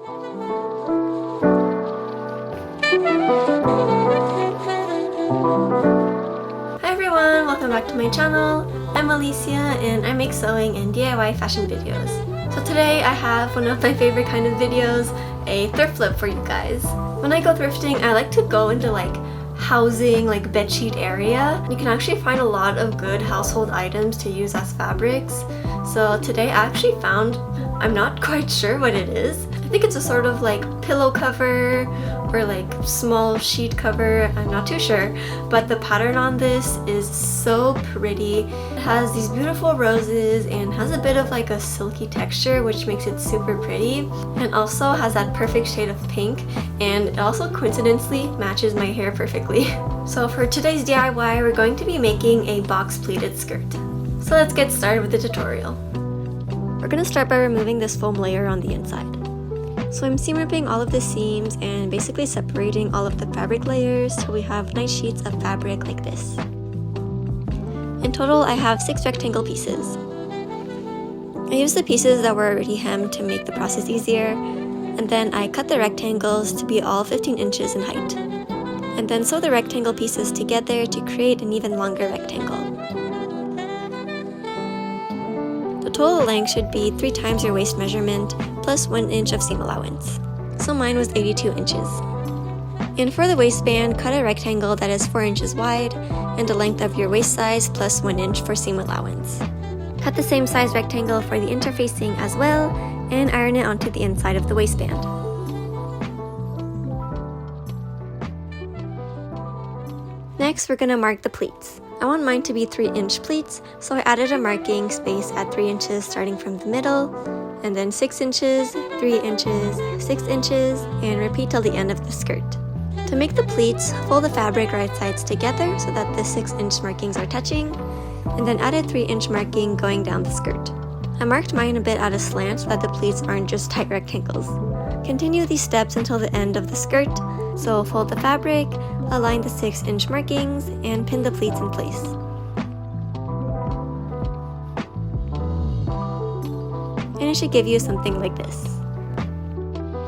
Hi everyone, welcome back to my channel. I'm Alicia and I make sewing and DIY fashion videos. So today I have one of my favorite kind of videos, a thrift flip for you guys. When I go thrifting, I like to go into like housing, like bedsheet area. You can actually find a lot of good household items to use as fabrics. So today I actually found, I'm not quite sure what it is. I think it's a sort of like pillow cover or like small sheet cover, I'm not too sure, but the pattern on this is so pretty. It has these beautiful roses and has a bit of like a silky texture, which makes it super pretty, and also has that perfect shade of pink, and it also coincidentally matches my hair perfectly. So for today's DIY, we're going to be making a box pleated skirt. So let's get started with the tutorial. We're gonna start by removing this foam layer on the inside. So I'm seam ripping all of the seams and basically separating all of the fabric layers so we have nice sheets of fabric like this. In total, I have 6 rectangle pieces. I used the pieces that were already hemmed to make the process easier, and then I cut the rectangles to be all 15 inches in height. And then sew the rectangle pieces together to create an even longer rectangle. The total length should be 3 times your waist measurement plus 1 inch of seam allowance. So mine was 82 inches. And for the waistband, cut a rectangle that is 4 inches wide and the length of your waist size plus 1 inch for seam allowance. Cut the same size rectangle for the interfacing as well and iron it onto the inside of the waistband. Next, we're gonna mark the pleats. I want mine to be 3-inch pleats, so I added a marking space at 3 inches starting from the middle, and then 6 inches, 3 inches, 6 inches, and repeat till the end of the skirt. To make the pleats, fold the fabric right sides together so that the 6-inch markings are touching, and then add a 3-inch marking going down the skirt. I marked mine a bit at a slant so that the pleats aren't just tight rectangles. Continue these steps until the end of the skirt, so fold the fabric, align the 6-inch markings, and pin the pleats in place. And it should give you something like this.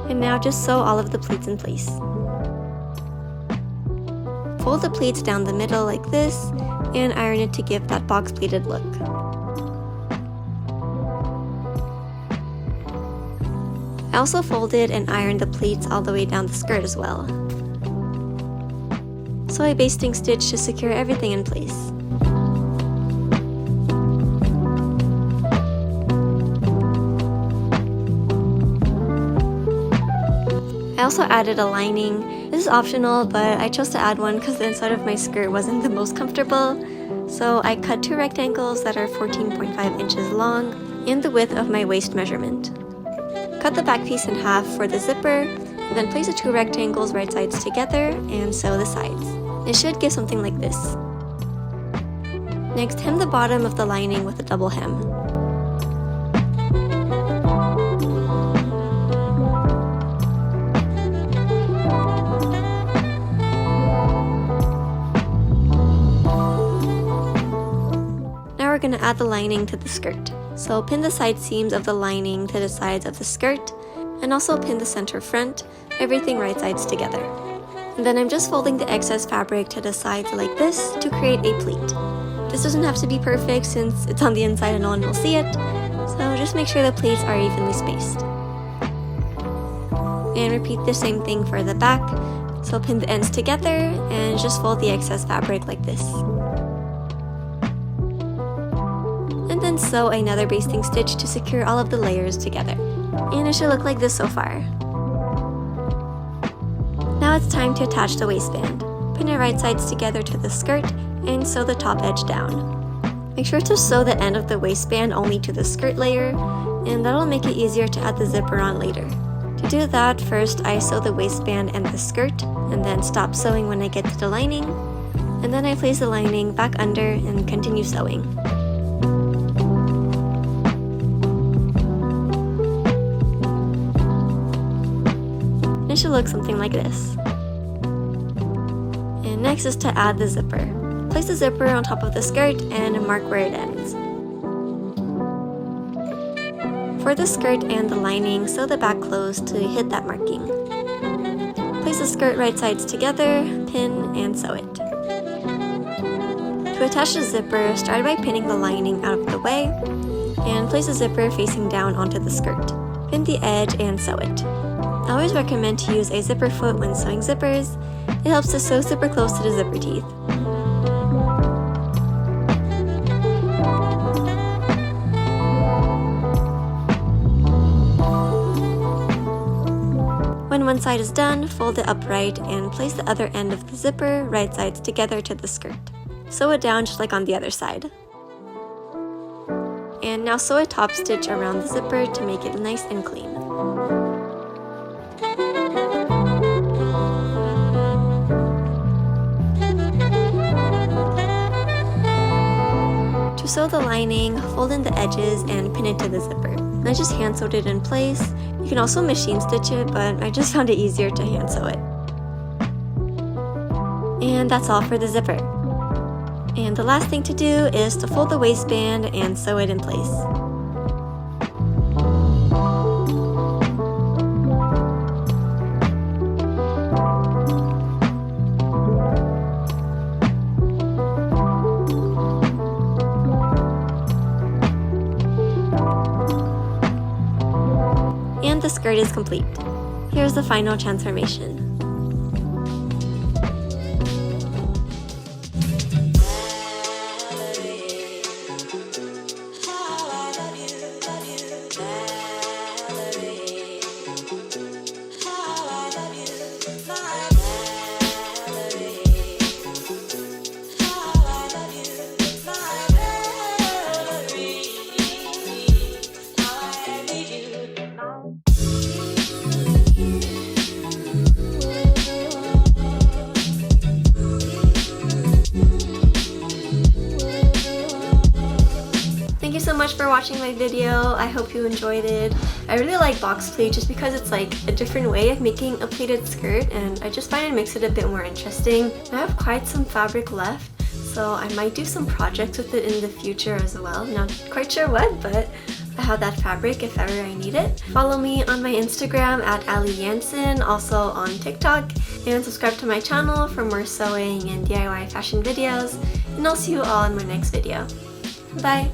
And now just sew all of the pleats in place. Fold the pleats down the middle like this, and iron it to give that box pleated look. I also folded and ironed the pleats all the way down the skirt as well. Sew a basting stitch to secure everything in place. I also added a lining. This is optional, but I chose to add one because the inside of my skirt wasn't the most comfortable. So I cut 2 rectangles that are 14.5 inches long and the width of my waist measurement. Cut the back piece in half for the zipper, and then place the 2 rectangles right sides together and sew the sides. It should give something like this. Next, hem the bottom of the lining with a double hem. Now we're going to add the lining to the skirt. So pin the side seams of the lining to the sides of the skirt, and also pin the center front, everything right sides together. And then I'm just folding the excess fabric to the sides like this to create a pleat. This doesn't have to be perfect since it's on the inside and no one will see it, so just make sure the pleats are evenly spaced. And repeat the same thing for the back, so pin the ends together and just fold the excess fabric like this. And then sew another basting stitch to secure all of the layers together. And it should look like this so far. Now it's time to attach the waistband. Pin your right sides together to the skirt and sew the top edge down. Make sure to sew the end of the waistband only to the skirt layer, and that'll make it easier to add the zipper on later. To do that, first I sew the waistband and the skirt, and then stop sewing when I get to the lining, and then I place the lining back under and continue sewing. It should look something like this. And next is to add the zipper. Place the zipper on top of the skirt and mark where it ends. For the skirt and the lining, sew the back closed to hit that marking. Place the skirt right sides together, pin, and sew it. To attach the zipper, start by pinning the lining out of the way, and place the zipper facing down onto the skirt. Pin the edge and sew it. I always recommend to use a zipper foot when sewing zippers. It helps to sew super close to the zipper teeth. When one side is done, fold it upright and place the other end of the zipper right sides together to the skirt. Sew it down just like on the other side. And now sew a top stitch around the zipper to make it nice and clean. To sew the lining, fold in the edges and pin it to the zipper. I just hand sewed it in place. You can also machine stitch it, but I just found it easier to hand sew it. And that's all for the zipper. And the last thing to do is to fold the waistband and sew it in place. And the skirt is complete. Here's the final transformation. Thank you so much for watching my video. I hope you enjoyed it. I really like box pleat just because it's like a different way of making a pleated skirt, and I just find it makes it a bit more interesting. I have quite some fabric left, so I might do some projects with it in the future as well. Not quite sure what, but I have that fabric if ever I need it. Follow me on my Instagram at Ali Jansen, also on TikTok, and subscribe to my channel for more sewing and DIY fashion videos, and I'll see you all in my next video. Bye!